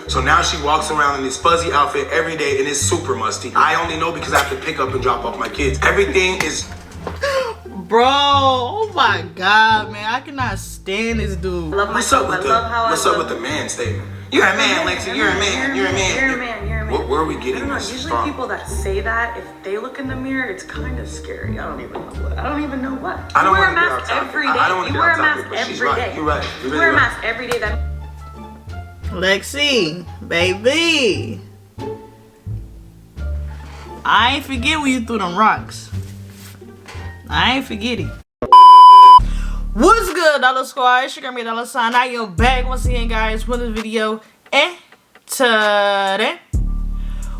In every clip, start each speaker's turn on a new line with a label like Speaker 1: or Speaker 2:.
Speaker 1: So now she walks around in this fuzzy outfit every day and it's super musty. I only know because I have to pick up and drop off my kids. Everything is...
Speaker 2: Bro, oh my God, man. I cannot stand this dude.
Speaker 1: What's up with the man statement? You're a man, Lexi. You're a man. You're a man. Where are we getting this
Speaker 3: usually
Speaker 1: from?
Speaker 3: People that say that, if they look in the mirror, it's kind of scary. I don't even know what.
Speaker 1: I don't
Speaker 3: You wear a
Speaker 1: want to get
Speaker 3: mask
Speaker 1: off
Speaker 3: every
Speaker 1: topic.
Speaker 3: day.
Speaker 1: I don't want to
Speaker 3: You
Speaker 1: get
Speaker 3: wear
Speaker 1: off
Speaker 3: a mask
Speaker 1: topic, but she's
Speaker 3: every
Speaker 1: right.
Speaker 3: day.
Speaker 1: You're right.
Speaker 3: You wear a mask every day.
Speaker 2: Lexi, baby. I ain't forget when you threw them rocks. I ain't forget it. What's good, Dollar Squad? It's your girl, $. I am back once again, guys, with a video. And today,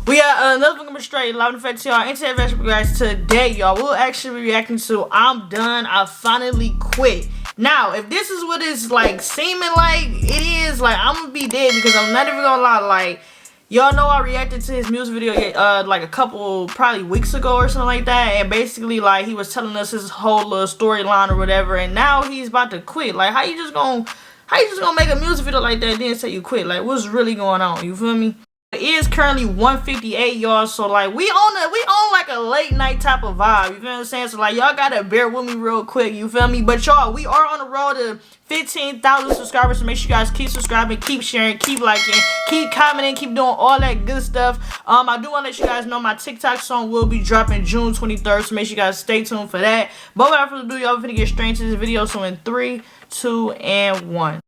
Speaker 2: we got another one coming straight live in effect to y'all. And today, guys, today, y'all, we'll actually be reacting to I'm Done, I Finally Quit. Now, if this is what it's like seeming like it is, like, I'm gonna be dead because I'm not even gonna lie, like, y'all know I reacted to his music video like a couple probably weeks ago or something like that, and basically like he was telling us his whole little storyline or whatever, and now he's about to quit. Like, how you just gonna make a music video like that and then say you quit? Like, what's really going on? You feel me? It is currently 1:58, y'all, so like we on like a late night type of vibe, you feel what I'm saying? So like y'all gotta bear with me real quick, you feel me? But y'all, we are on the road to 15,000 subscribers, so make sure you guys keep subscribing, keep sharing, keep liking, keep commenting, keep doing all that good stuff. I do want to let you guys know my TikTok song will be dropping June 23rd, so make sure you guys stay tuned for that. But without further ado, y'all, we're gonna get straight into this video. So in 3, 2, and 1.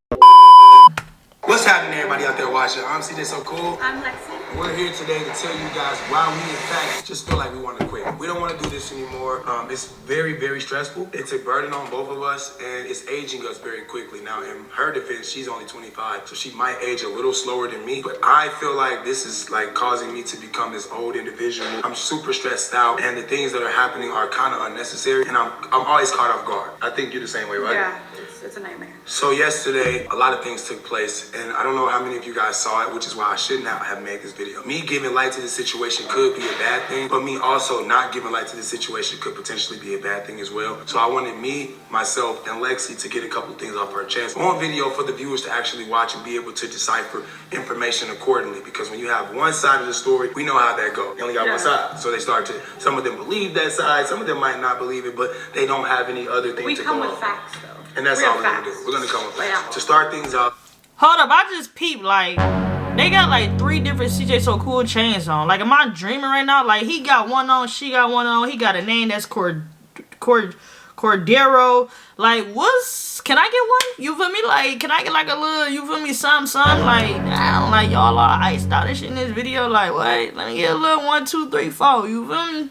Speaker 1: What's happening, everybody out there watching? I'm CJ So Cool.
Speaker 3: I'm Lexi.
Speaker 1: We're here today to tell you guys why we, in fact, just feel like we want to quit. We don't want to do this anymore. It's very, very stressful. It's a burden on both of us, and it's aging us very quickly. Now, in her defense, she's only 25, so she might age a little slower than me, but I feel like this is like causing me to become this old individual. I'm super stressed out, and the things that are happening are kind of unnecessary, and I'm always caught off guard. I think you're the same way, right?
Speaker 3: Yeah, it's a nightmare.
Speaker 1: So yesterday, a lot of things took place, and I don't know how many of you guys saw it, which is why I should not have made this video. Me giving light to the situation could be a bad thing, but me also not giving light to the situation could potentially be a bad thing as well. So I wanted me, myself, and Lexi to get a couple things off our chest on video for the viewers to actually watch and be able to decipher information accordingly. Because when you have one side of the story, we know how that goes. You only got one side. So they start to, some of them believe that side, some of them might not believe it, but they don't have any other thing to go on.
Speaker 3: We come with facts, though.
Speaker 1: And that's all we're gonna do. We're gonna come with facts. To start things off.
Speaker 2: Hold up, I just peeped, like, they got like 3 different CJ So Cool chains on. Like, am I dreaming right now? Like, he got one on, she got one on, he got a name that's Cordero. Like, can I get one? You feel me? Like, can I get like a little, you feel me, some? Like, damn, like, y'all are iced out and shit in this video. Like, wait, let me get a little 1, 2, 3, 4. You feel me?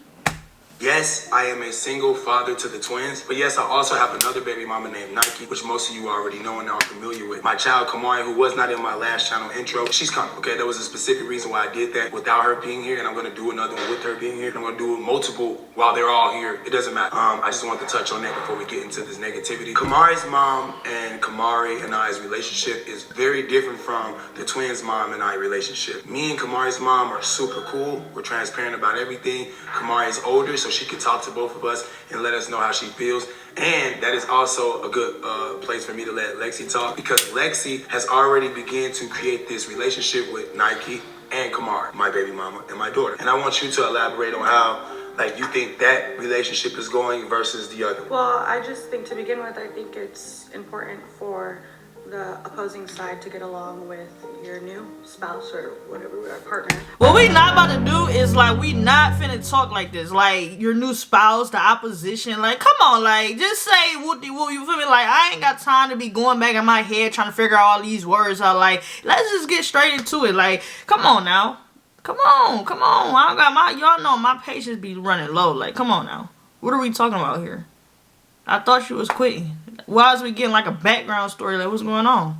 Speaker 1: Yes, I am a single father to the twins, but yes, I also have another baby mama named Nike, which most of you already know and are familiar with. My child, Kamari, who was not in my last channel intro, she's coming, okay? There was a specific reason why I did that without her being here, and I'm gonna do another one with her being here. I'm gonna do multiple while they're all here. It doesn't matter. I just wanted to touch on that before we get into this negativity. Kamari's mom and Kamari and I's relationship is very different from the twins' mom and I relationship. Me and Kamari's mom are super cool. We're transparent about everything. Kamari's older, so she can talk to both of us and let us know how she feels. And that is also a good place for me to let Lexi talk, because Lexi has already begun to create this relationship with Nike and Kamari, my baby mama and my daughter. And I want you to elaborate on how, like, you think that relationship is going versus the other.
Speaker 3: Well, I just think, to begin with, I think it's important for the opposing side to get along with your new spouse or whatever, partner.
Speaker 2: What we not about to do is, like, we not finna talk like this. Like, your new spouse, the opposition. Like, come on, like, just say whoop-de-whoop, you feel me? Like, I ain't got time to be going back in my head trying to figure out all these words out. Like, let's just get straight into it. Like, come on now. Come on. I don't got y'all know my patience be running low. Like, come on now. What are we talking about here? I thought she was quitting. Why is we getting like a background story? Like, what's going on?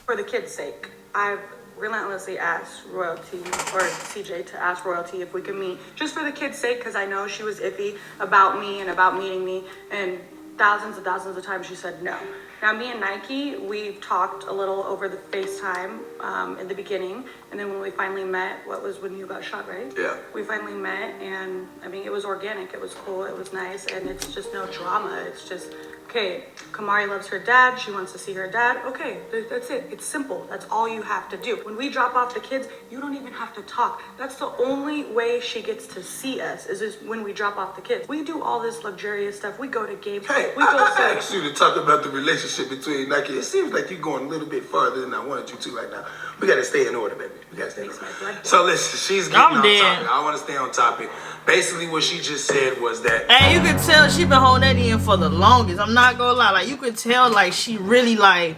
Speaker 3: For the kids' sake, I've relentlessly asked Royalty, or CJ, to ask Royalty if we could meet, just for the kids' sake, because I know she was iffy about me and about meeting me, and thousands of times she said no. Now, me and Nike, we've talked a little over the FaceTime in the beginning, and then when we finally met, when you got shot, right?
Speaker 1: Yeah.
Speaker 3: We finally met, and I mean, it was organic, it was cool, it was nice, and it's just no drama. It's just okay, Kamari loves her dad. She wants to see her dad. Okay, that's it. It's simple. That's all you have to do. When we drop off the kids, you don't even have to talk. That's the only way she gets to see us is just when we drop off the kids. We do all this luxurious stuff. We go to games.
Speaker 1: Hey,
Speaker 3: we go
Speaker 1: I asked you to talk about the relationship between Nike. It seems like you're going a little bit farther than I wanted you to right now. We got to stay in order, baby. We got to stay in order. So listen, she's getting on topic. I want to stay on topic. Basically, what she just said was that...
Speaker 2: Hey, you can tell she been holding that in for the longest. I'm not gonna lie. Like, you could tell, like, she really want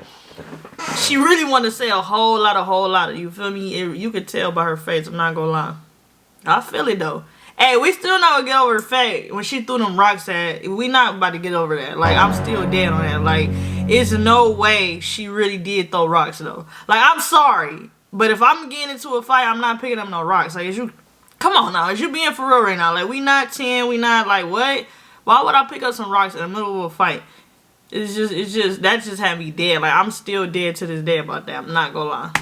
Speaker 2: to say a whole lot. You feel me? You could tell by her face. I'm not gonna lie. I feel it, though. Hey, we still not gonna get over the fact when she threw them rocks at... We not about to get over that. Like, I'm still dead on that. Like, it's no way she really did throw rocks, though. Like, I'm sorry. But if I'm getting into a fight, I'm not picking up no rocks. Like, is you... Come on now, is you being for real right now? Like, we not 10, we not like, what? Why would I pick up some rocks in the middle of a fight? That just had me dead. Like, I'm still dead to this day about that. I'm not gonna lie.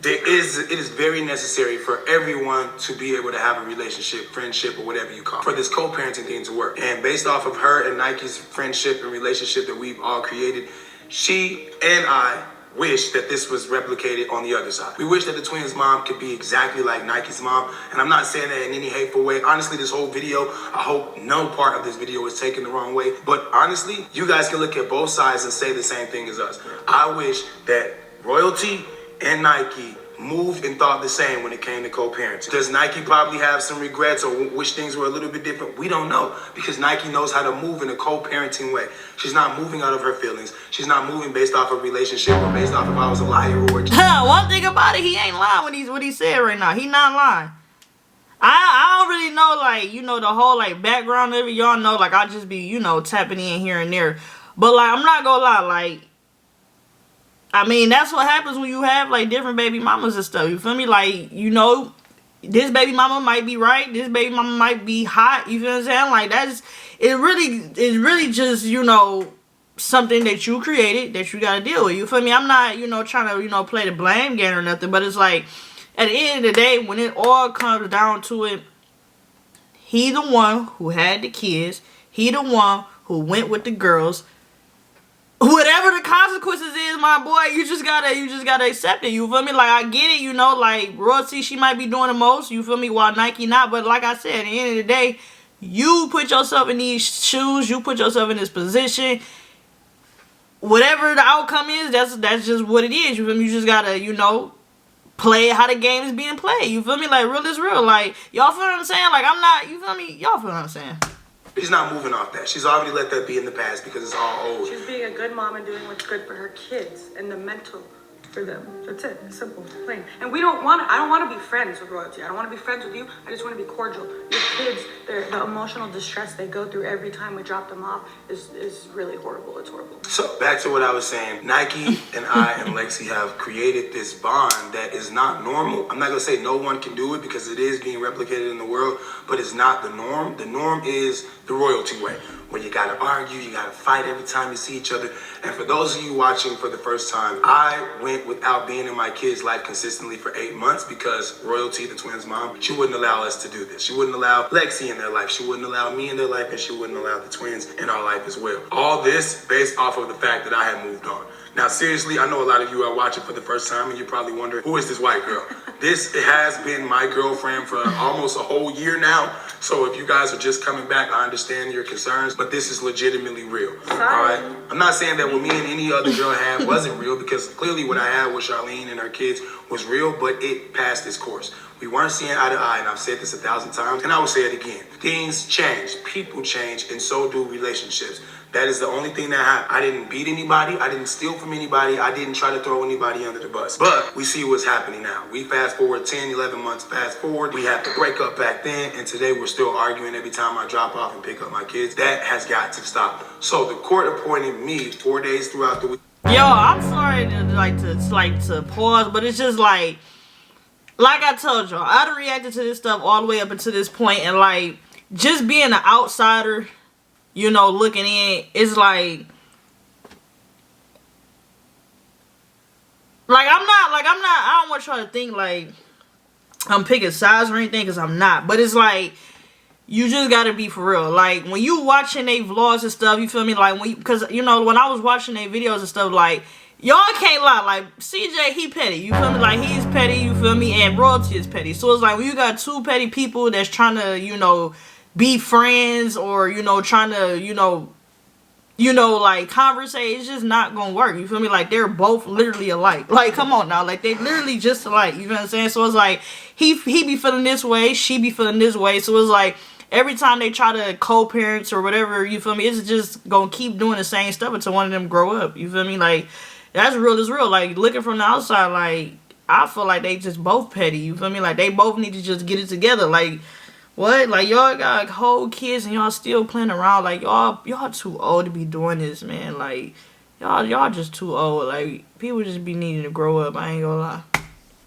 Speaker 1: It is very necessary for everyone to be able to have a relationship, friendship, or whatever you call it, for this co-parenting thing to work. And based off of her and Nike's friendship and relationship that we've all created, she and I wish that this was replicated on the other side. We wish that the twins' mom could be exactly like Nike's mom, and I'm not saying that in any hateful way. Honestly, this whole video, I hope no part of this video is taken the wrong way, but honestly, you guys can look at both sides and say the same thing as us. I wish that Royalty and Nike moved and thought the same when it came to co-parenting. Does Nike probably have some regrets or wish things were a little bit different? We don't know, because Nike knows how to move in a co-parenting way. She's not moving out of her feelings. She's not moving based off of relationship or based off of I was a liar or...
Speaker 2: One thing about it, he ain't lying when what he said right now. He not lying. I don't really know, like, you know, the whole, like, background of it. Y'all know, like, I just be, you know, tapping in here and there. But, like, I'm not gonna lie, like, I mean, that's what happens when you have, like, different baby mamas and stuff. You feel me? Like, you know, this baby mama might be right. This baby mama might be hot. You feel what I'm saying? Like, it's really just, you know, something that you created that you got to deal with. You feel me? I'm not, you know, trying to, you know, play the blame game or nothing. But it's like, at the end of the day, when it all comes down to it, he the one who had the kids. He the one who went with the girls. Whatever the consequences is, my boy, you just gotta accept it. You feel me? Like, I get it, you know, like, Royalty, she might be doing the most, you feel me, while Nike not. But like I said, at the end of the day, you put yourself in these shoes, you put yourself in this position. Whatever the outcome is, that's just what it is. You feel me? You just gotta, you know, play how the game is being played. You feel me? Like, real is real. Like, y'all feel what I'm saying? Like, I'm not, you feel me? Y'all feel what I'm saying?
Speaker 1: She's not moving off that. She's already let that be in the past because it's all old.
Speaker 3: She's being a good mom and doing what's good for her kids and the mental for them. That's it. Simple, plain. And I don't want to be friends with Royalty. I don't want to be friends with you. I just want to be cordial. Your kids, the emotional distress they go through every time we drop them off is really horrible. It's horrible.
Speaker 1: So back to what I was saying. Nike and I and Lexi have created this bond that is not normal. I'm not going to say no one can do it because it is being replicated in the world, but it's not the norm. The norm is the Royalty way, where you got to argue, you got to fight every time you see each other. And for those of you watching for the first time, I went without being in my kids' life consistently for 8 months because Royalty, the twins' mom, she wouldn't allow us to do this. She wouldn't allow Lexi in their life. She wouldn't allow me in their life, and she wouldn't allow the twins in our life as well. All this based off of the fact that I had moved on. Now, seriously, I know a lot of you are watching for the first time and you're probably wondering, who is this white girl? This has been my girlfriend for almost a whole year now. So if you guys are just coming back, I understand your concerns, but this is legitimately real. All right? I'm not saying that what me and any other girl had wasn't real, because clearly what I had with Charlene and her kids was real, but it passed its course. We weren't seeing eye to eye, and I've said this 1,000 times, and I will say it again. Things change, people change, and so do relationships. That is the only thing that happened. I didn't beat anybody. I didn't steal from anybody. I didn't try to throw anybody under the bus. But we see what's happening now. We fast forward 10, 11 months fast forward. We had to break up back then, and today we're still arguing every time I drop off and pick up my kids. That has got to stop. So the court appointed me 4 days throughout the week.
Speaker 2: Yo, I'm sorry to pause, but it's just like I told y'all, I done reacted to this stuff all the way up until this point, and like, just being an outsider, you know, looking in, it's like I don't want y'all to think like I'm picking sides or anything, because I'm not. But it's like, you just gotta be for real. Like, when you watching they vlogs and stuff, you feel me? Like, because, you know, when I was watching their videos and stuff, like, y'all can't lie. Like, CJ, he petty. You feel me? Like, he's petty, you feel me? And Royalty is petty. So, it's like, when you got two petty people that's trying to, you know, be friends or, you know, trying to, you know, like, conversate, it's just not gonna work. You feel me? Like, they're both literally alike. Like, come on now. Like, they literally just alike. You know what I'm saying? So, it's like, he be feeling this way, she be feeling this way. So, it's like, every time they try to co-parents or whatever, you feel me, it's just gonna keep doing the same stuff until one of them grow up. You feel me? Like, that's real is real. Like, looking from the outside, like, I feel like they just both petty. You feel me? Like, they both need to just get it together. Like, what? Like, y'all got whole kids and y'all still playing around. Like, y'all too old to be doing this, man. Like, y'all just too old. Like, people just be needing to grow up. I ain't gonna lie.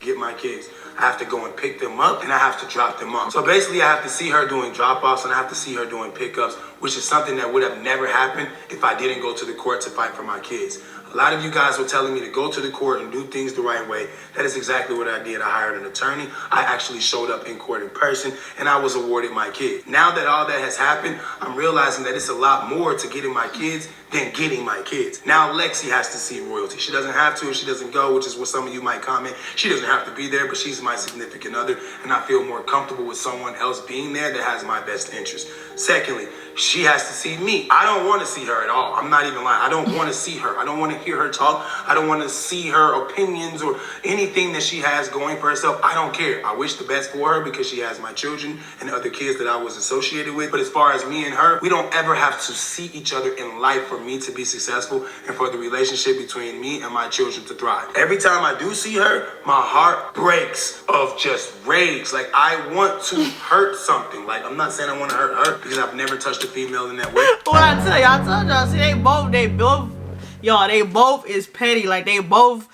Speaker 1: Get my kids. I have to go and pick them up, and I have to drop them off. So basically, I have to see her doing drop-offs, and I have to see her doing pickups, which is something that would have never happened if I didn't go to the court to fight for my kids. A lot of you guys were telling me to go to the court and do things the right way. That is exactly what I did. I hired an attorney. I actually showed up in court in person, and I was awarded my kid. Now that all that has happened, I'm realizing that it's a lot more to getting my kids than getting my kids. Now Lexi has to see Royalty. She doesn't have to if she doesn't go, which is what some of you might comment. She doesn't have to be there, but she's my significant other, and I feel more comfortable with someone else being there that has my best interest. Secondly, she has to see me. I don't want to see her at all. I'm not even lying. I don't want to see her. I don't want to hear her talk. I don't want to see her opinions or anything that she has going for herself. I don't care. I wish the best for her because she has my children and other kids that I was associated with. But as far as me and her, we don't ever have to see each other in life for me to be successful and for the relationship between me and my children to thrive. Every time I do see her, my heart breaks of just rage. Like, I want to hurt something. Like, I'm not saying I want to hurt her because I've never touched a female in that way.
Speaker 2: What I tell y'all, I told y'all, see, they both, y'all, they both is petty. Like, they both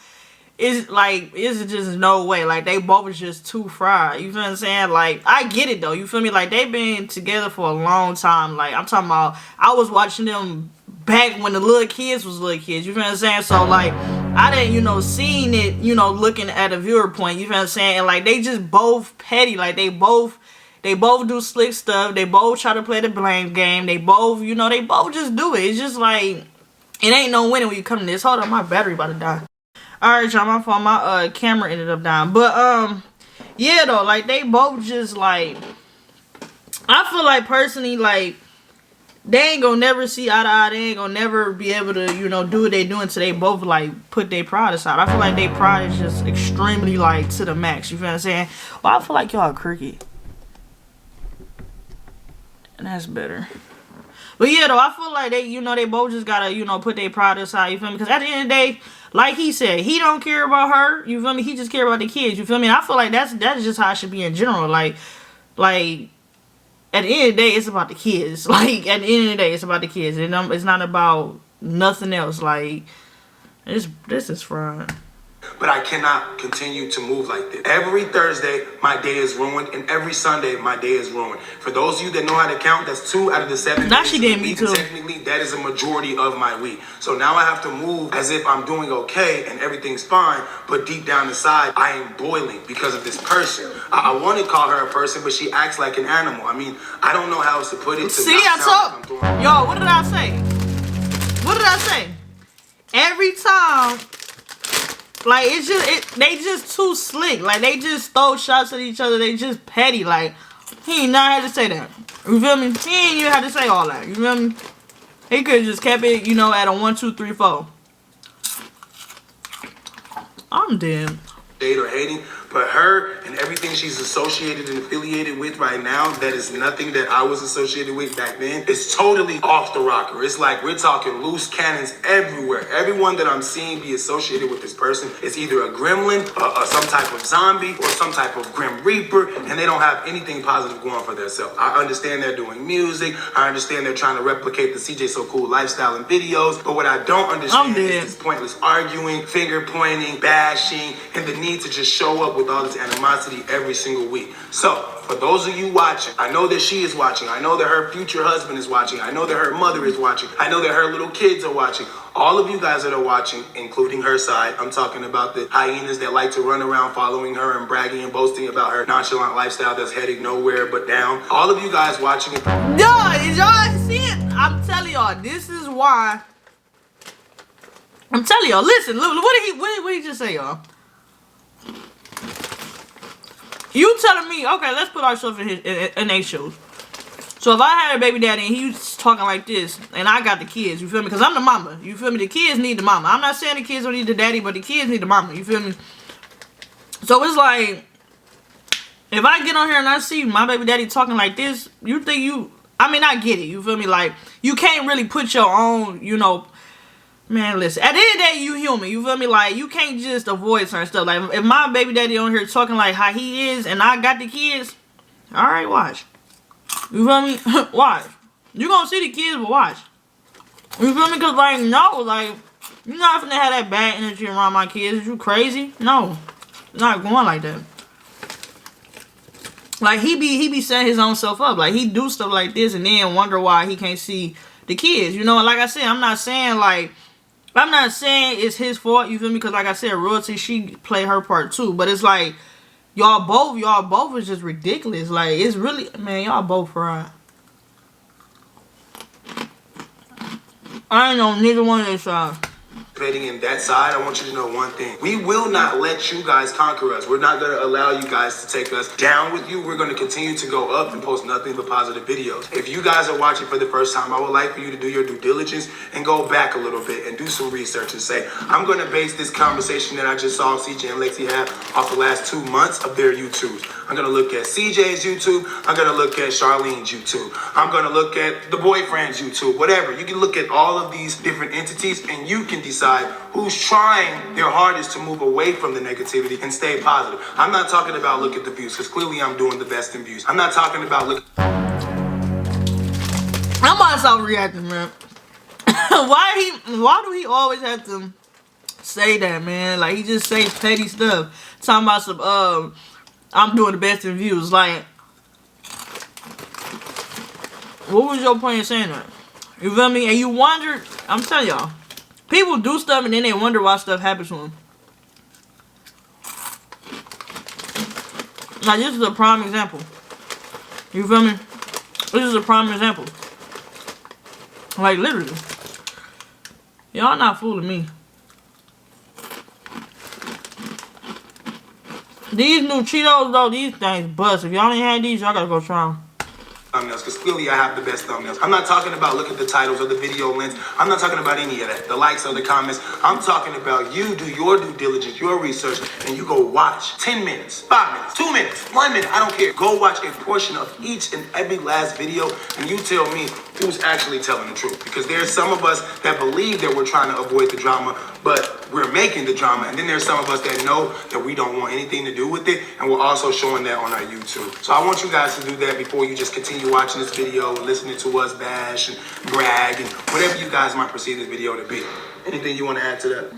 Speaker 2: is, like, it's just no way. Like, they both is just too fried. You feel what I'm saying? Like, I get it, though. You feel me? Like, they've been together for a long time. Like, I'm talking about, I was watching them back when the little kids was little kids. You feel what I'm saying? So, like, I didn't, you know, seeing it, you know, looking at a viewer point. You feel what I'm saying? And, like, they just both petty. Like, they both do slick stuff. They both try to play the blame game. They both, you know, they both just do it. It's just like, it ain't no winning when you come to this. Hold on, my battery about to die. Alright, y'all, my fault. My camera ended up dying. But, yeah, though, like, they both just, like, I feel like, personally, like, they ain't gonna never see eye to eye. They ain't gonna never be able to, you know, do what they doing until they both, like, put their pride aside. I feel like their pride is just extremely, like, to the max. You feel what I'm saying? Well, I feel like y'all crooked. And that's better. But yeah, though, I feel like they, you know, they both just gotta, you know, put their pride aside, you feel me? Because at the end of the day, like he said, he don't care about her, you feel me? He just care about the kids, you feel me? And I feel like that's just how it should be in general. Like, at the end of the day, it's about the kids. Like, at the end of the day, it's about the kids. And it's not about nothing else. Like, this is fun.
Speaker 1: But I cannot continue to move like this. Every Thursday, my day is ruined, and every Sunday, my day is ruined. For those of you that know how to count, that's 2 out of the 7
Speaker 2: Now
Speaker 1: days
Speaker 2: she did
Speaker 1: of the
Speaker 2: me
Speaker 1: week,
Speaker 2: too.
Speaker 1: and technically, that is a majority of my week. So now I have to move as if I'm doing okay and everything's fine, but deep down inside, I am boiling because of this person. I want to call her a person, but she acts like an animal. I mean, I don't know how else to put it.
Speaker 2: See, I told y'all, what did I say? What did I say? Every time, like, it's just, they just too slick. Like, they just throw shots at each other. They just petty. Like, he ain't not had to say that. You feel me? He ain't even had to say all that. You feel me? He could have just kept it, you know, at a 1, 2, 3, 4. I'm dead.
Speaker 1: Or hating, but her and everything she's associated and affiliated with right now, that is nothing that I was associated with back then. It's totally off the rocker. It's like we're talking loose cannons everywhere. Everyone that I'm seeing be associated with this person is either a gremlin, some type of zombie, or some type of grim reaper, and they don't have anything positive going for themselves. I understand they're doing music. I understand they're trying to replicate the CJ So Cool lifestyle in videos, but what I don't understand is this pointless arguing, finger pointing, bashing, and the need to just show up with with all this animosity every single week. So, for those of you watching, I know that she is watching. I know that her future husband is watching. I know that her mother is watching. I know that her little kids are watching. All of you guys that are watching, including her side, I'm talking about the hyenas that like to run around following her and bragging and boasting about her nonchalant lifestyle that's heading nowhere but down. All of you guys watching it.
Speaker 2: Yo, did y'all see it? I'm telling y'all, this is why. I'm telling y'all, listen, look, what did he just say, y'all? You telling me, okay, let's put ourselves in their shoes. So if I had a baby daddy and he's talking like this, and I got the kids, you feel me? Because I'm the mama, you feel me? The kids need the mama. I'm not saying the kids don't need the daddy, but the kids need the mama, you feel me? So it's like, if I get on here and I see my baby daddy talking like this, you think you, I mean, I get it, you feel me? Like, you can't really put your own, you know, man, listen, at the end of the day, you human, you feel me? Like, you can't just avoid certain stuff. Like, if my baby daddy on here talking like how he is and I got the kids, alright, watch. You feel me? Watch. You gonna see the kids, but watch. You feel me? Because, like, no, like, you're not finna have that bad energy around my kids. Is you crazy? No. It's not going like that. Like, he be setting his own self up. Like, he do stuff like this and then wonder why he can't see the kids. You know, and like I said, I'm not saying it's his fault, you feel me? Because like I said, Royalty, she played her part too. But it's like, y'all both is just ridiculous. Like, it's really, man, y'all both fried. I ain't know neither one of their sides.
Speaker 1: In that side, I want you to know one thing. We will not let you guys conquer us. We're not going to allow you guys to take us down with you. We're going to continue to go up and post nothing but positive videos. If you guys are watching for the first time, I would like for you to do your due diligence and go back a little bit and do some research and say, I'm going to base this conversation that I just saw CJ and Lexi have off the last 2 months of their YouTubes. I'm going to look at CJ's YouTube. I'm going to look at Charlene's YouTube. I'm going to look at the boyfriend's YouTube, whatever. You can look at all of these different entities and you can decide who's trying their hardest to move away from the negativity and stay positive. I'm not talking about look at the views, because clearly I'm doing the best in views. I'm not talking about look.
Speaker 2: I'm about to stop reacting, man. Why do he always have to say that, man? Like, he just says petty stuff. Talking about some, I'm doing the best in views. Like, what was your point in saying that? You feel me? And you wonder, I'm telling y'all, people do stuff and then they wonder why stuff happens to them. Like, this is a prime example. You feel me? This is a prime example. Like, literally. Y'all not fooling me. These new Cheetos, though, these things bust. If y'all ain't had these, y'all gotta go try them.
Speaker 1: Thumbnails, because clearly I have the best thumbnails. I'm not talking about look at the titles or the video length. I'm not talking about any of that. The likes or the comments. I'm talking about you do your due diligence, your research, and you go watch 10 minutes, 5 minutes, 2 minutes, 1 minute. I don't care. Go watch a portion of each and every last video, and you tell me who's actually telling the truth. Because there's some of us that believe that we're trying to avoid the drama, but we're making the drama. And then there's some of us that know that we don't want anything to do with it, and we're also showing that on our YouTube. So I want you guys to do that before you just continue watching this video and listening to us bash and brag and whatever you guys might perceive this video to be. Anything you want to add to that?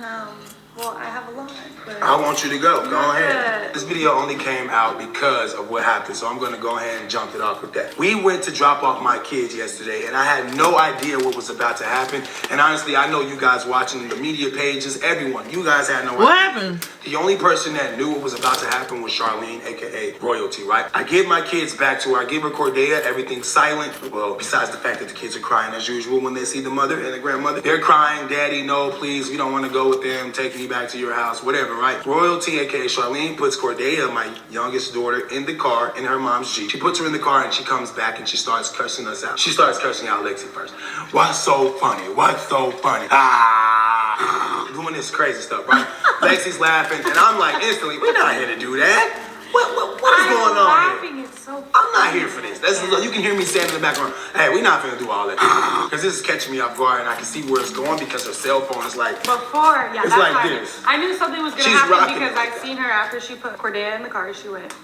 Speaker 3: Well, I have a lot, but
Speaker 1: I want you to go ahead.
Speaker 3: good.
Speaker 1: This video only came out because of what happened, so I'm going to go ahead and jump it off with that. We went to drop off my kids yesterday, and I had no idea what was about to happen. And honestly, I know you guys watching the media pages, everyone, you guys had no idea.
Speaker 2: What happened?
Speaker 1: The only person that knew what was about to happen was Charlene, aka Royalty, right? I give my kids back to her. I give her Cordelia, everything's silent. Well, besides the fact that the kids are crying as usual when they see the mother and the grandmother. They're crying, Daddy, no, please, we don't want to go with them, take me back to your house, whatever, right? Royalty, aka Charlene, puts Cordelia, my youngest daughter, in the car in her mom's Jeep. She puts her in the car and she comes back and she starts cursing us out. She starts cursing out Lexi first. What's so funny? What's so funny? Doing this crazy stuff, right? Lexi's laughing, and I'm like, instantly, we're not here to do that. What is going on
Speaker 3: laughing.
Speaker 1: here?
Speaker 3: It's so funny.
Speaker 1: I'm not here for this. You can hear me saying in the background, hey, we're not gonna do all that. Because this is catching me off guard, and I can see where it's going because her cell phone is like,
Speaker 3: Before, yeah,
Speaker 1: it's
Speaker 3: that's
Speaker 1: like
Speaker 3: why
Speaker 1: this.
Speaker 3: I knew something was gonna
Speaker 1: She's
Speaker 3: happen
Speaker 1: rocking
Speaker 3: because
Speaker 1: it like
Speaker 3: I've seen her after she put Cordelia in the car. She went,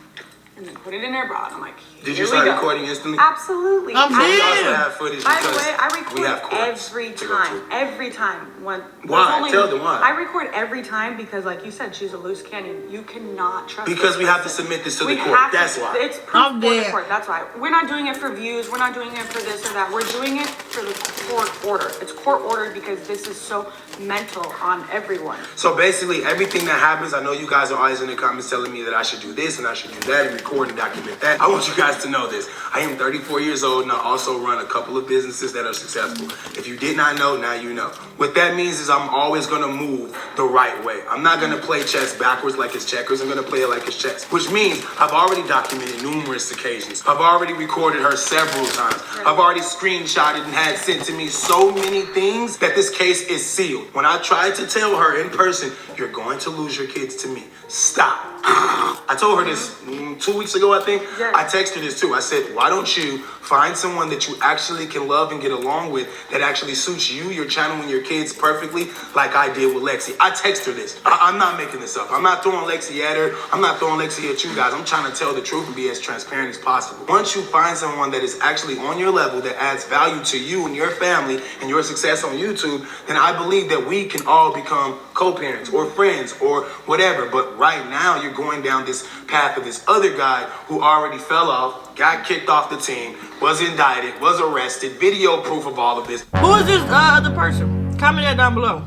Speaker 3: and then put it in her bra. And I'm like,
Speaker 1: did you start recording instantly?
Speaker 3: Absolutely.
Speaker 2: I'm
Speaker 1: We also have footage
Speaker 3: By the
Speaker 1: because
Speaker 3: way, I
Speaker 1: we have
Speaker 3: record
Speaker 1: courts
Speaker 3: every
Speaker 1: to go to.
Speaker 3: time. Every time.
Speaker 1: Why? Tell them why.
Speaker 3: I record every time because, like you said, she's a loose cannon. You cannot trust.
Speaker 1: Because we have to submit this to the court. That's why.
Speaker 3: It's proof for the court. That's why. We're not doing it for views. We're not doing it for this or that. We're doing it for the court order. It's court ordered because this is so mental on everyone.
Speaker 1: So basically, everything that happens, I know you guys are always in the comments telling me that I should do this and I should do that and record and document that. I want you guys to know this. I am 34 years old and I also run a couple of businesses that are successful. If you did not know, now you know. What that means is I'm always going to move the right way. I'm not going to play chess backwards like it's checkers. I'm going to play it like it's chess. Which means I've already documented numerous occasions. I've already recorded her several times. I've already screenshotted and had sent to me so many things that this case is sealed. When I tried to tell her in person, you're going to lose your kids to me. Stop. I told her this 2 weeks ago, I think.
Speaker 3: Yes.
Speaker 1: I texted her this too. I said, why don't you find someone that you actually can love and get along with that actually suits you, your channel, and your kids perfectly like I did with Lexi. I text her this. I'm not making this up. I'm not throwing Lexi at her. I'm not throwing Lexi at you guys. I'm trying to tell the truth and be as transparent as possible. Once you find someone that is actually on your level that adds value to you and your family and your success on YouTube, then I believe that we can all become co-parents or friends or whatever. But right now you're going down this path of this other guy who already fell off, got kicked off the team, was indicted, was arrested, video proof of all of this.
Speaker 2: Who is this other person? Comment that down below.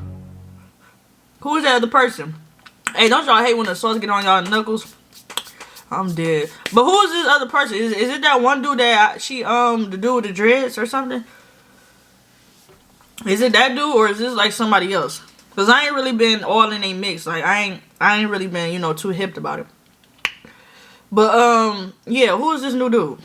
Speaker 2: Who is that other person? Hey, don't y'all hate when the sauce get on y'all knuckles? I'm dead. But who is this other person? Is it that one dude that the dude with the dreads or something? Is it that dude or is this like somebody else? Cause I ain't really been all in a mix. Like I ain't really been, you know, too hipped about it. But yeah, who is this new dude?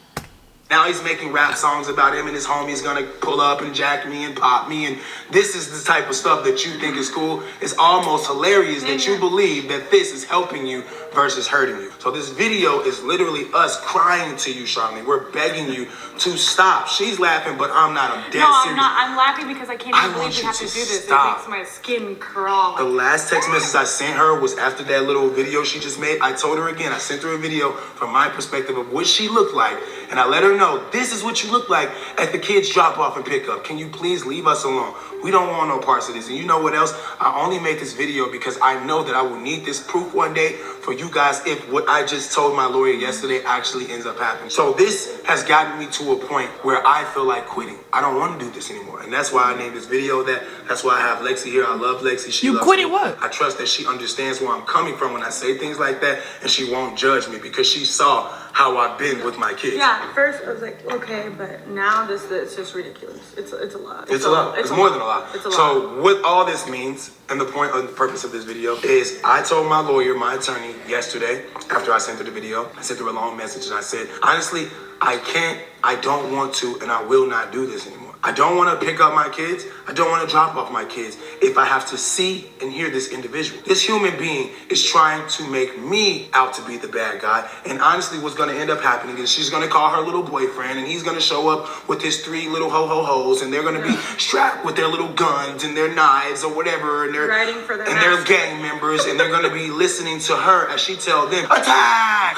Speaker 1: Now he's making rap songs about him and his homies gonna pull up and jack me and pop me, and this is the type of stuff that you think is cool. It's almost hilarious that you believe that this is helping you versus hurting you. So this video is literally us crying to you, Charlene. We're begging you to stop. She's laughing, but I'm not. I'm dead serious.
Speaker 3: I'm not. I'm laughing because I can't even believe we have to do this.
Speaker 1: Stop.
Speaker 3: It makes my skin crawl.
Speaker 1: The last text message I sent her was after that little video she just made. I told her again, I sent her a video from my perspective of what she looked like, and I let her know, this is what you look like at the kids drop off and pick up. Can you please leave us alone? We don't want no parts of this. And you know what else? I only made this video because I know that I will need this proof one day for you guys if what I just told my lawyer yesterday actually ends up happening. So this has gotten me to a point where I feel like quitting. I don't want to do this anymore. And that's why I named this video that. That's why I have Lexi here. I love Lexi. She loves
Speaker 2: quitting
Speaker 1: me.
Speaker 2: what?
Speaker 1: I trust that she understands where I'm coming from when I say things like that, and she won't judge me because she saw how I've been with my kids.
Speaker 3: Yeah, at first I was like, okay, but now this is just ridiculous. It's a lot.
Speaker 1: It's a lot. It's more than a lot.
Speaker 3: It's a lot.
Speaker 1: So what all this means, and the point and the purpose of this video is, I told my lawyer, my attorney, yesterday after I sent her the video, I sent her a long message and I said, honestly, I don't want to, and I will not do this anymore. I don't want to pick up my kids. I don't want to drop off my kids if I have to see and hear this individual. This human being is trying to make me out to be the bad guy. And honestly, what's going to end up happening is she's going to call her little boyfriend, and he's going to show up with his 3 little ho-ho-hos, and they're going to be strapped with their little guns and their knives or whatever, and they're
Speaker 3: riding for their
Speaker 1: they're gang members, and they're going to be listening to her as she tells them, attack!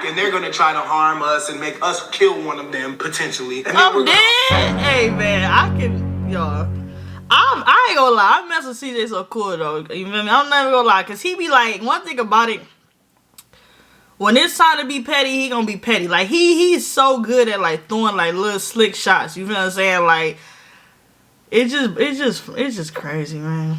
Speaker 1: And they're going to try to harm us and make us kill one of them potentially. And then
Speaker 2: I'm dead. Hey man, I can, y'all. I ain't gonna lie. I mess with CJ so cool though. You feel me? I'm never gonna lie, cause he be like, one thing about it, when it's time to be petty, he gonna be petty. Like he's so good at like throwing like little slick shots. You feel what I'm saying? Like it's just crazy, man.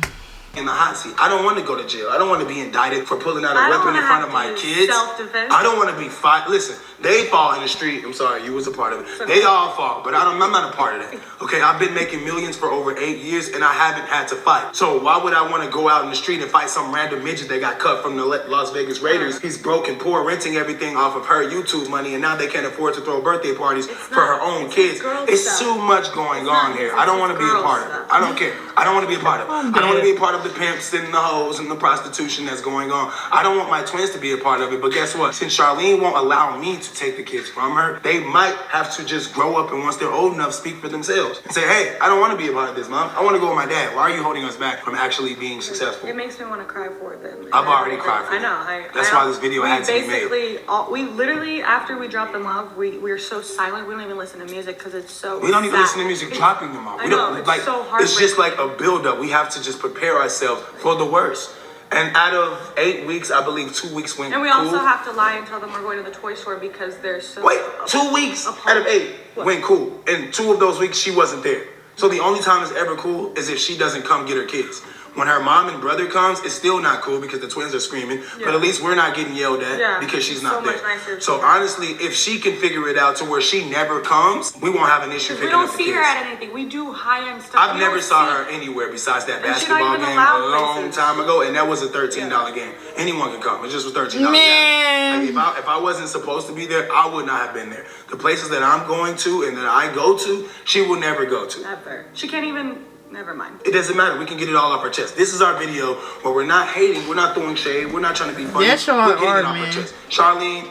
Speaker 1: In the hot seat. I don't want to go to jail. I don't want to be indicted for pulling out a weapon in front of my kids.
Speaker 3: Self-defense.
Speaker 1: I don't want to be fight. Listen, they fall in the street. I'm sorry, you was a part of it. They all fall, but I'm not a part of that. Okay, I've been making millions for over 8 years, and I haven't had to fight. So why would I want to go out in the street and fight some random midget that got cut from the Las Vegas Raiders? He's broke and poor, renting everything off of her YouTube money, and now they can't afford to throw birthday parties for her own kids. It's too much going on here. I don't want to be a part of it. I don't care. I don't want to be a part of it.
Speaker 2: I'm
Speaker 1: I don't want to
Speaker 2: dead.
Speaker 1: be a part of the pimps and the hoes and the prostitution that's going on. I don't want my twins to be a part of it. But guess what? Since Charlene won't allow me to take the kids from her, they might have to just grow up and once they're old enough, speak for themselves and say, hey, I don't want to be a part of this, Mom. I want to go with my dad. Why are you holding us back from actually being successful?
Speaker 3: It makes me want to cry for them.
Speaker 1: I've already cried for
Speaker 3: I
Speaker 1: them.
Speaker 3: know.
Speaker 1: That's why this video had to be made.
Speaker 3: We literally, after we drop them off, we're so silent. We don't even listen to music because it's so.
Speaker 1: We don't even
Speaker 3: sad.
Speaker 1: listen to music dropping them off.
Speaker 3: I
Speaker 1: We
Speaker 3: know,
Speaker 1: don't
Speaker 3: it's
Speaker 1: like.
Speaker 3: so
Speaker 1: It's just like
Speaker 3: heartbreaking.
Speaker 1: a build-up. We have to just prepare ourselves for the worst. And out of 8 weeks, I believe 2 weeks went
Speaker 3: And we
Speaker 1: cool.
Speaker 3: also have to lie and tell them we're going to the toy store because they're so.
Speaker 1: Wait, 2 weeks out of 8 went cool. And 2 of those weeks, she wasn't there. So the only time it's ever cool is if she doesn't come get her kids. When her mom and brother comes, it's still not cool because the twins are screaming.
Speaker 3: Yeah.
Speaker 1: But at least we're not getting yelled at
Speaker 3: Yeah,
Speaker 1: because she's
Speaker 3: it's
Speaker 1: not
Speaker 3: so
Speaker 1: there.
Speaker 3: much nicer if
Speaker 1: So
Speaker 3: she's
Speaker 1: honestly, if she can figure it out to where she never comes, we won't have an issue
Speaker 3: We
Speaker 1: picking
Speaker 3: don't
Speaker 1: up the
Speaker 3: see
Speaker 1: kids.
Speaker 3: her at anything. We do high-end stuff.
Speaker 1: I've
Speaker 3: We
Speaker 1: never
Speaker 3: don't
Speaker 1: saw
Speaker 3: see-
Speaker 1: her anywhere besides that
Speaker 3: And she's not
Speaker 1: basketball
Speaker 3: even
Speaker 1: game
Speaker 3: allowed
Speaker 1: a long
Speaker 3: places.
Speaker 1: time ago, and that was a $13 game. Anyone can come. It just was $13.
Speaker 2: Man.
Speaker 1: Like if I wasn't supposed to be there, I would not have been there. The places that I'm going to and that I go to, she will never go to.
Speaker 3: Never. She can't even. Never mind.
Speaker 1: It doesn't matter. We can get it all off our chest. This is our video where we're not hating, we're not throwing shade, we're not trying to be funny.
Speaker 2: Yes, y'all
Speaker 1: we're getting
Speaker 2: are,
Speaker 1: it off our
Speaker 2: man.
Speaker 1: chest. Charlene,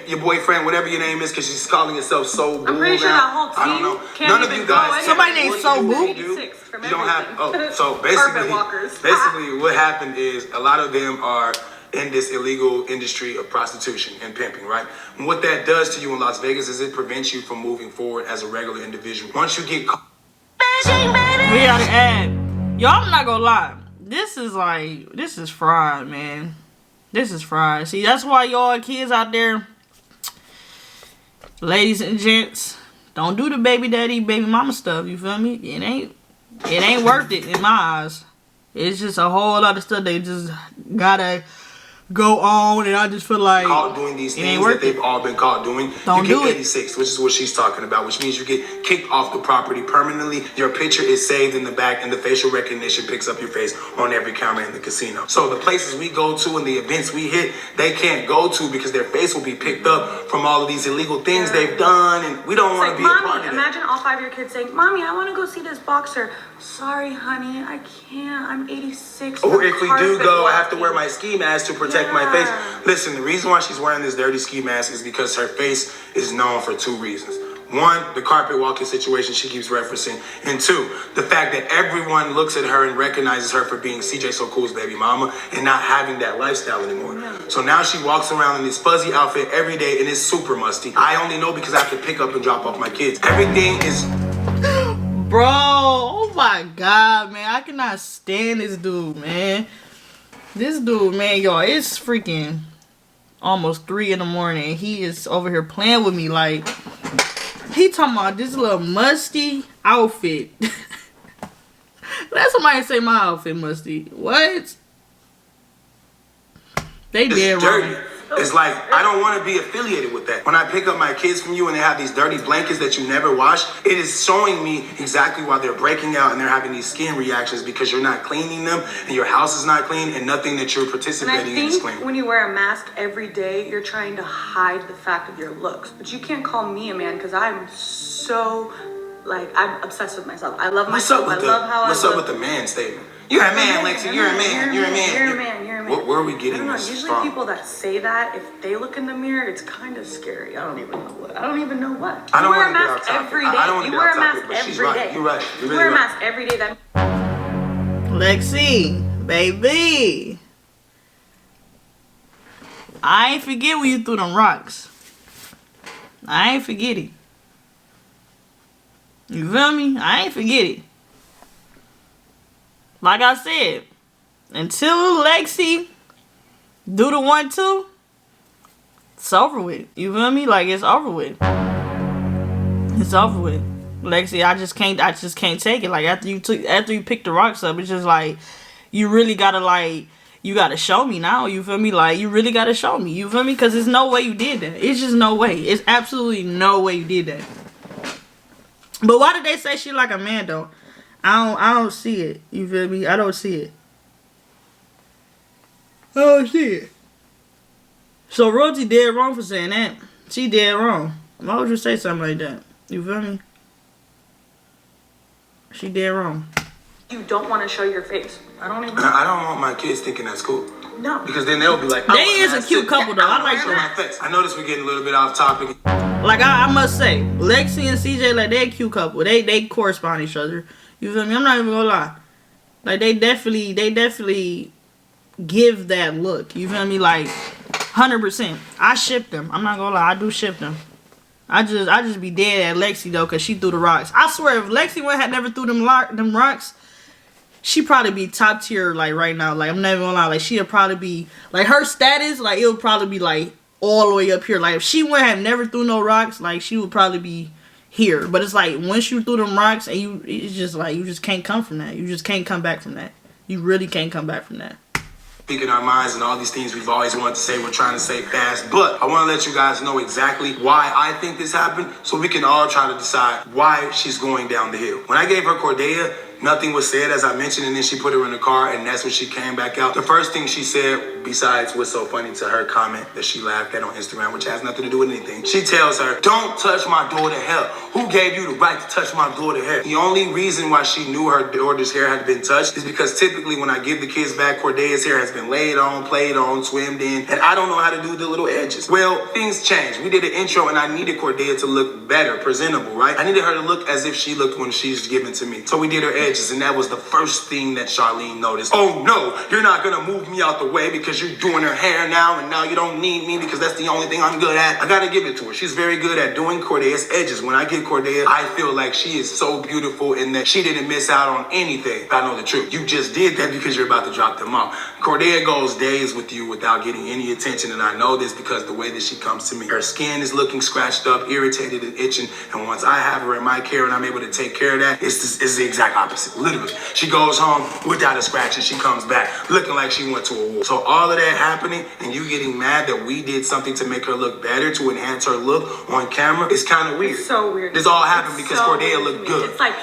Speaker 1: your boyfriend, whatever your name is, because she's calling herself So Boo.
Speaker 3: I'm pretty sure
Speaker 1: now.
Speaker 3: that whole team
Speaker 1: I don't know.
Speaker 3: can't
Speaker 1: None of
Speaker 3: even
Speaker 1: you
Speaker 3: go
Speaker 1: guys.
Speaker 3: anywhere.
Speaker 2: Somebody named
Speaker 1: What
Speaker 2: So
Speaker 1: you
Speaker 2: Boo?
Speaker 1: do,
Speaker 3: 86 from
Speaker 1: you don't have.
Speaker 3: everything.
Speaker 1: So
Speaker 3: Carpet walkers.
Speaker 1: basically, what happened is a lot of them are in this illegal industry of prostitution and pimping, right? And what that does to you in Las Vegas is it prevents you from moving forward as a regular individual. Once you get caught.
Speaker 2: We gotta add. Yo, I'm not gonna lie. This is fried, man. This is fried. See, that's why y'all kids out there, ladies and gents, don't do the baby daddy, baby mama stuff. You feel me? It ain't worth it in my eyes. It's just a whole lot of stuff they just gotta go on, and I just feel like
Speaker 1: Caught doing these
Speaker 2: it ain't
Speaker 1: things
Speaker 2: worth
Speaker 1: that they've all been caught doing.
Speaker 2: Don't
Speaker 1: you
Speaker 2: do
Speaker 1: get
Speaker 2: it.
Speaker 1: 86, which is what she's talking about, which means you get kicked off the property permanently. Your picture is saved in the back, and the facial recognition picks up your face on every camera in the casino. So the places we go to and the events we hit, they can't go to because their face will be picked up from all of these illegal things they've done, and we don't want to
Speaker 3: It's
Speaker 1: be
Speaker 3: like,
Speaker 1: a part
Speaker 3: Mommy,
Speaker 1: of that.
Speaker 3: imagine all 5 of your kids saying, Mommy, I want to go see this boxer. Sorry, honey, I can't. I'm 86.
Speaker 1: Or
Speaker 3: I'm
Speaker 1: if we do
Speaker 3: carpet
Speaker 1: go, I have to
Speaker 3: walking."
Speaker 1: wear my ski mask to protect my
Speaker 3: Yeah.
Speaker 1: face. Listen, the reason why she's wearing this dirty ski mask is because her face is known for 2 reasons. 1, the carpet walking situation she keeps referencing. And 2, the fact that everyone looks at her and recognizes her for being CJ So Cool's baby mama and not having that lifestyle anymore. So now she walks around in this fuzzy outfit every day and it's super musty. I only know because I have to pick up and drop off my kids. Everything is...
Speaker 2: bro, oh my god, man, I cannot stand this dude, man. This dude, man, y'all, it's freaking almost 3 in the morning. He is over here playing with me like he talking about this little musty outfit. Let somebody say my outfit musty. What? They did
Speaker 1: dirty.
Speaker 2: wrong.
Speaker 1: It's like, I don't want to be affiliated with that. When I pick up my kids from you and they have these dirty blankets that you never wash, it is showing me exactly why they're breaking out and they're having these skin reactions because you're not cleaning them and your house is not clean and nothing that you're
Speaker 3: And I
Speaker 1: participating in is
Speaker 3: think
Speaker 1: clean.
Speaker 3: when you wear a mask every day, you're trying to hide the fact of your looks. But you can't call me a man because I'm so, like, I'm obsessed with myself. I love
Speaker 1: What's
Speaker 3: myself.
Speaker 1: up with
Speaker 3: I love how
Speaker 1: what's
Speaker 3: I
Speaker 1: up
Speaker 3: look.
Speaker 1: with the man statement? You're a man, Lexi. You're a man. You're a man.
Speaker 3: You're a man. You're a man.
Speaker 1: Where are we
Speaker 3: I
Speaker 1: getting
Speaker 3: don't know.
Speaker 1: this
Speaker 3: Usually
Speaker 1: from?
Speaker 3: people that say that, if they look in the mirror, it's kind of scary. I don't even know what. I don't even know what.
Speaker 1: I don't
Speaker 3: You wear a
Speaker 1: wanna get
Speaker 3: mask
Speaker 1: off topic.
Speaker 3: every day.
Speaker 1: I don't wanna
Speaker 3: You
Speaker 1: get
Speaker 3: wear
Speaker 1: off
Speaker 3: a
Speaker 1: topic,
Speaker 3: mask
Speaker 1: but she's
Speaker 3: every
Speaker 1: right.
Speaker 3: day.
Speaker 1: You're right. You're
Speaker 3: You
Speaker 1: really
Speaker 3: wear a
Speaker 1: right.
Speaker 3: mask every day. That
Speaker 2: Lexi, baby. I ain't forget when you threw them rocks. I ain't forget it. You feel me? I ain't forget it. Like I said, until Lexi do the 1-2, it's over with. You feel me? Like, it's over with. It's over with. Lexi, I just can't take it. Like, after you pick the rocks up, it's just like, you really gotta, like, you gotta show me now. You feel me? Like, you really gotta show me. You feel me? Because there's no way you did that. It's just no way. It's absolutely no way you did that. But why did they say she like a man, though? I don't see it. You feel me? I don't see it. I don't see it. So Royalty dead wrong for saying that. She dead wrong. Why would you say something like that? You feel me? She dead wrong.
Speaker 3: you don't want to show your face. I don't
Speaker 1: want my kids thinking that's cool.
Speaker 3: No.
Speaker 1: Because then they'll be like,
Speaker 2: they is a cute couple though. I like that.
Speaker 1: I noticed we're getting a little bit off topic.
Speaker 2: Like I must say, Lexi and CJ, like they a cute couple. They correspond each other. You feel me? I'm not even gonna lie. Like they definitely give that look. You feel me? Like 100%. I ship them. I'm not gonna lie. I do ship them. I just be dead at Lexi though, cause she threw the rocks. I swear, if Lexi had never threw them rocks, she probably be top tier like right now. Like I'm never gonna lie. Like she'll probably be like her status. Like it'll probably be like all the way up here. Like if she would have never threw no rocks, like she would probably be here. But it's like once you threw them rocks, and it's just like you just can't come from that. You just can't come back from that. You really can't come back from that.
Speaker 1: Speaking our minds and all these things we've always wanted to say, we're trying to say fast. But I want to let you guys know exactly why I think this happened, so we can all try to decide why she's going down the hill. When I gave her Cordelia, nothing was said, as I mentioned, and then she put her in the car, and that's when she came back out. The first thing she said, besides what's so funny to her comment that she laughed at on Instagram, which has nothing to do with anything, she tells her, "Don't touch my daughter's hair. Who gave you the right to touch my daughter's hair?" The only reason why she knew her daughter's hair had been touched is because typically when I give the kids back, Cordelia's hair has been laid on, played on, swimmed in, and I don't know how to do the little edges. Well, things changed. We did an intro, and I needed Cordelia to look better, presentable, right? I needed her to look as if she looked when she's given to me. So we did her edges, and that was the first thing that Charlene noticed. "Oh no, you're not gonna move me out the way because you're doing her hair now, and now you don't need me because that's the only thing I'm good at." I gotta give it to her. She's very good at doing Cordelia's edges. When I get Cordelia, I feel like she is so beautiful in that she didn't miss out on anything. I know the truth. You just did that because you're about to drop them off. Cordelia goes days with you without getting any attention, and I know this because the way that she comes to me. Her skin is looking scratched up, irritated, and itching, and once I have her in my care and I'm able to take care of that, it's the exact opposite, literally. She goes home without a scratch, and she comes back looking like she went to a war. So all of that happening, and you getting mad that we did something to make her look better, to enhance her look on camera, is kind of weird.
Speaker 3: It's so weird.
Speaker 1: This all happened because Cordelia looked good.
Speaker 3: It's like,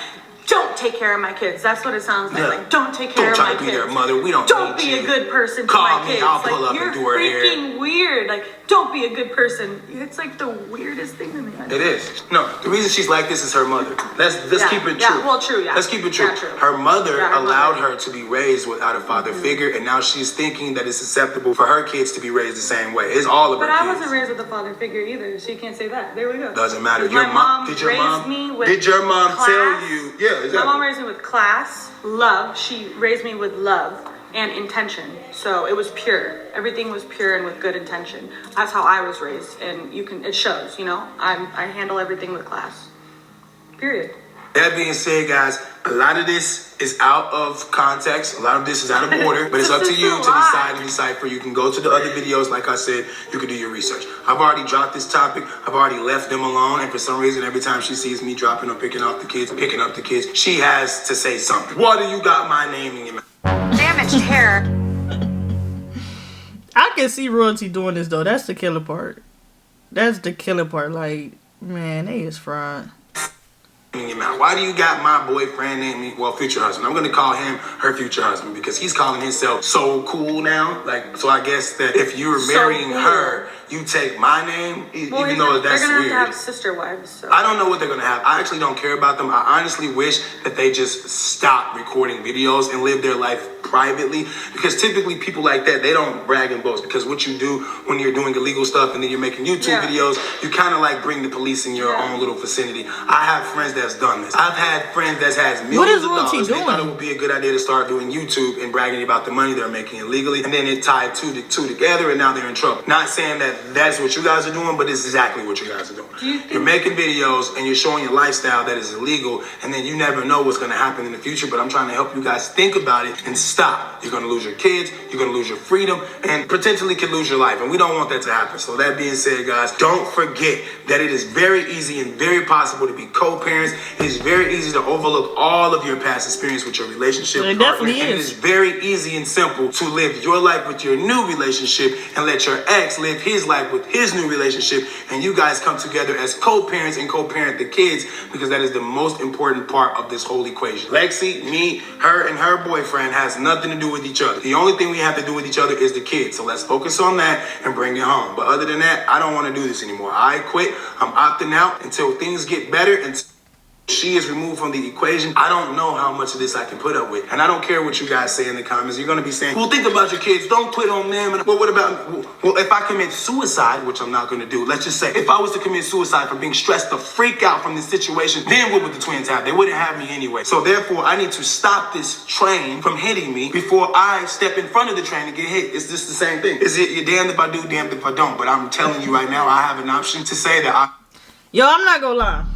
Speaker 3: don't take care of my kids. That's what it sounds like. Yeah. Like, don't take care of my kids.
Speaker 1: Don't try to be their mother. We don't need you.
Speaker 3: Be a good person to
Speaker 1: Call
Speaker 3: my
Speaker 1: me,
Speaker 3: kids.
Speaker 1: I'll pull up and do her hair.
Speaker 3: You're freaking weird. Like, don't be a good person. It's like the weirdest thing to me.
Speaker 1: It is. No, the reason she's like this is her mother. Let's keep it true.
Speaker 3: Yeah, well, true, yeah.
Speaker 1: Let's keep it true.
Speaker 3: Yeah, true.
Speaker 1: Her mother allowed her to be raised without a father figure, and now she's thinking that it's acceptable for her kids to be raised the same way. It's all of her kids.
Speaker 3: But I wasn't raised with a father figure either. She can't say that. There we go.
Speaker 1: Doesn't matter.
Speaker 3: Did your mom raised me with class?
Speaker 1: Tell you? Yeah, exactly.
Speaker 3: My mom raised me with class, love. She raised me with love and intention. So it was pure. Everything was pure and with good intention. That's how I was raised, and it shows, you know. I handle everything with class. Period.
Speaker 1: That being said, guys, a lot of this is out of context. A lot of this is out of order, but it's up to you to decide and decipher. You can go to the other videos. Like I said, you can do your research. I've already dropped this topic. I've already left them alone. And for some reason, every time she sees me dropping or picking up the kids, she has to say something. Why do you got my name in your mouth?
Speaker 3: Damaged hair.
Speaker 2: I can see Royalty doing this though. That's the killer part. That's the killer part. Like, man, they is fraud.
Speaker 1: In your mouth. Why do you got my boyfriend named me? Well, future husband. I'm gonna call him her future husband because he's calling himself so cool now. Like, so I guess that if you're marrying her, you take my name,
Speaker 3: well,
Speaker 1: even though that's
Speaker 3: they're gonna
Speaker 1: weird.
Speaker 3: Have to have sister wives. So.
Speaker 1: I don't know what they're gonna have. I actually don't care about them. I honestly wish that they just stop recording videos and live their life privately, because typically people like that, they don't brag and boast, because what you do when you're doing illegal stuff and then you're making YouTube videos, you kind of like bring the police in your own little vicinity. I have friends that's done this. I've had friends that has millions of dollars. They thought it would be a good idea to start doing YouTube and bragging about the money they're making illegally, and then it tied two together, and now they're in trouble. Not saying that that's what you guys are doing, but it's exactly what you guys are doing. You're making videos and you're showing your lifestyle that is illegal, and then you never know what's going to happen in the future. But I'm trying to help you guys think about it and stop. You're going to lose your kids, you're going to lose your freedom, and potentially can lose your life, and we don't want that to happen. So that being said, guys, don't forget that it is very easy and very possible to be co-parents. It is very easy to overlook all of your past experience with your relationship partner.
Speaker 2: Definitely
Speaker 1: and it is very easy and simple to live your life with your new relationship and let your ex live his life with his new relationship, and you guys come together as co-parents and co-parent the kids, because that is the most important part of this whole equation. Lexi, me, her, and her boyfriend has nothing to do with each other. The only thing we have to do with each other is the kids. So let's focus on that and bring it home. But other than that, I don't want to do this anymore. I quit. I'm opting out until things get better and she is removed from the equation, I don't know how much of this I can put up with. And I don't care what you guys say in the comments. You're gonna be saying, well, think about your kids, don't quit on them. And well, what about me? Well, if I commit suicide, which I'm not gonna do, let's just say, if I was to commit suicide from being stressed the freak out from this situation, then what would the twins have? They wouldn't have me anyway. So therefore, I need to stop this train from hitting me before I step in front of the train and get hit. It's just the same thing. You're damned if I do, damned if I don't. But I'm telling you right now, I have an option to say that
Speaker 2: Yo, I'm not gonna lie.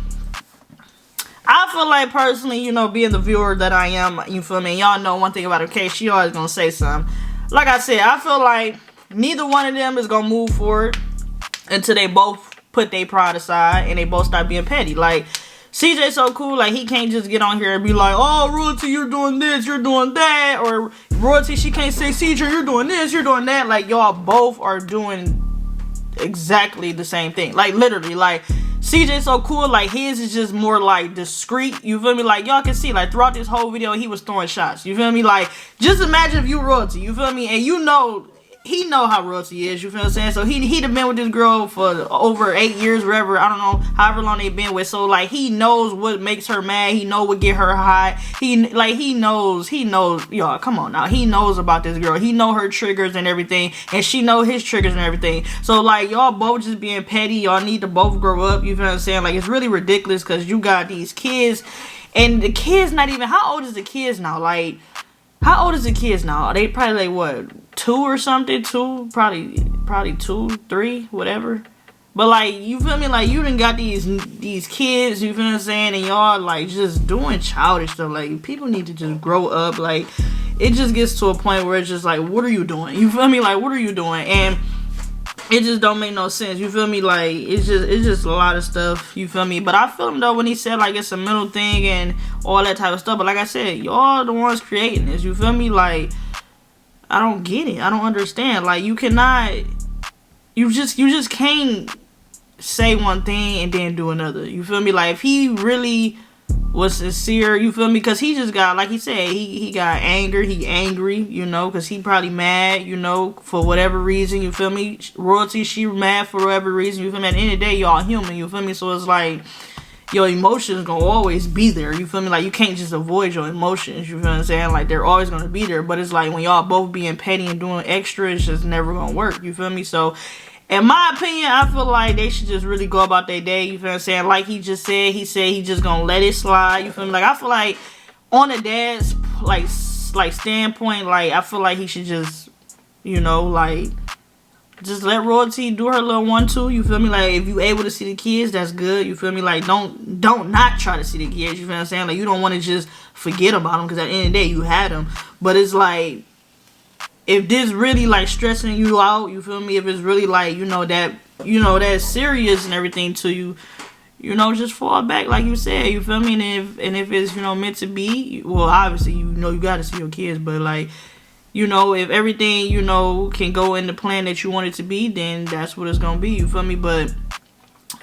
Speaker 2: I feel like personally, you know, being the viewer that I am, you feel me? Y'all know one thing about her case, she always gonna say something. Like I said, I feel like neither one of them is gonna move forward until they both put their pride aside and they both start being petty. Like, CJ so cool, like he can't just get on here and be like, oh, Royalty, you're doing this, you're doing that. Or Royalty, she can't say, CJ, you're doing this, you're doing that. Like, y'all both are doing exactly the same thing. Like, literally, like, CJ so cool, like his is just more like discreet, you feel me? Like y'all can see, like throughout this whole video, he was throwing shots, you feel me? Like, just imagine if you Royalty, you feel me? And you know, he know how Royalty is, you feel what I'm saying? So he'd have been with this girl for over 8 years, whatever, I don't know, however long they've been with. So like he knows what makes her mad, he know what get her hot. He knows, y'all, come on now. He knows about this girl. He know her triggers and everything, and she know his triggers and everything. So like y'all both just being petty, y'all need to both grow up, you feel what I'm saying? Like it's really ridiculous because you got these kids, and the kids not even, how old is the kids now? Like, how old is the kids now? They probably like what, 2 or something? 2, probably 2, 3, whatever. But like, you feel me? Like you done got these kids, you feel what I'm saying? And y'all like just doing childish stuff. Like people need to just grow up. Like it just gets to a point where it's just like, what are you doing? You feel me? Like what are you doing? And it just don't make no sense, you feel me? Like it's just a lot of stuff, you feel me? But I feel him though when he said like it's a mental thing and all that type of stuff. But like I said, y'all the ones creating this, you feel me? Like I don't get it, I don't understand. Like you cannot, you just can't say one thing and then do another, you feel me? Like if he really was sincere, you feel me? Because he just got, like he said, he got anger, he angry, you know, because he probably mad, you know, for whatever reason, you feel me? Royalty, she mad for whatever reason, you feel me? At the end of the day, y'all human, you feel me? So it's like your emotions gonna always be there, you feel me? Like you can't just avoid your emotions, you feel what I'm saying? Like they're always gonna be there. But it's like when y'all both being petty and doing extra, it's just never gonna work, you feel me? So in my opinion, I feel like they should just really go about their day, you feel what I'm saying? Like he just said, he just gonna let it slide, you feel me? Like I feel like on a dad's like standpoint, like I feel like he should just, you know, like just let Royalty do her little 1-2, you feel me? Like if you able to see the kids, that's good, you feel me? Like don't not try to see the kids, you feel what I'm saying? Like you don't want to just forget about them because at the end of the day you had them. But it's like, if this really like stressing you out, you feel me? If it's really like, you know, that's serious and everything to you, you know, just fall back like you said, you feel me? And if it's, you know, meant to be, well, obviously, you know, you got to see your kids, but like, you know, if everything, you know, can go in the plan that you want it to be, then that's what it's gonna be, you feel me? But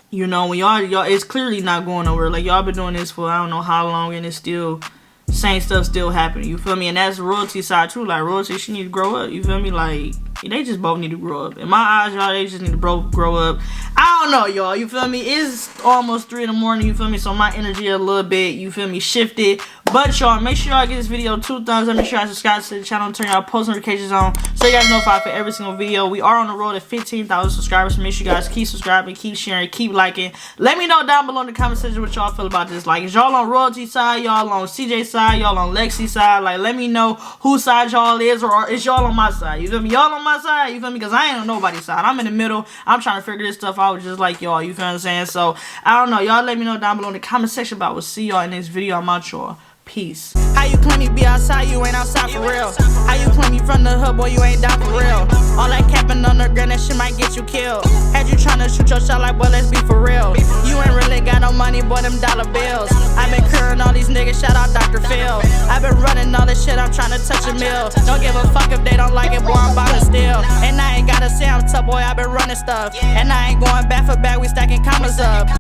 Speaker 2: you know, when y'all, it's clearly not going nowhere. Like y'all been doing this for I don't know how long, and it's still same stuff still happening, you feel me? And that's Royalty side too. Like Royalty, she need to grow up, you feel me? Like they just both need to grow up. In my eyes, y'all, they just need to both grow up. I don't know, y'all, you feel me? It's almost 3 in the morning, you feel me? So my energy a little bit, you feel me, shifted. But y'all, make sure y'all give this video 2 thumbs up. Make sure y'all subscribe to the channel and turn y'all post notifications on so you guys know notified for every single video. We are on the road to 15,000 subscribers, so make sure you guys keep subscribing, keep sharing, keep liking. Let me know down below in the comment section what y'all feel about this. Like, is y'all on Royalty side, y'all on CJ side, y'all on Lexi side? Like, let me know whose side y'all is, or is y'all on my side? You feel me? Y'all on my side, you feel me? Because I ain't on nobody's side. I'm in the middle. I'm trying to figure this stuff out just like y'all, you feel what I'm saying? So, I don't know. Y'all let me know down below in the comment section, but I will see y'all in this video. I'm out, y'all. Peace. How you claim you be outside, you ain't outside for real? How you claim you from the hood, boy, you ain't down for real? All that capping on the ground, that shit might get you killed. Had you tryna shoot your shot like, boy, let's be for real. You ain't really got no money, boy, them dollar bills. I been curing all these niggas, shout out Dr. Phil. I been running all this shit, I'm tryna touch a mill. Don't give a fuck if they don't like it, boy, I'm bout to steal. And I ain't gotta say I'm tough, boy, I been running stuff. And I ain't going back for back, we stacking commas up.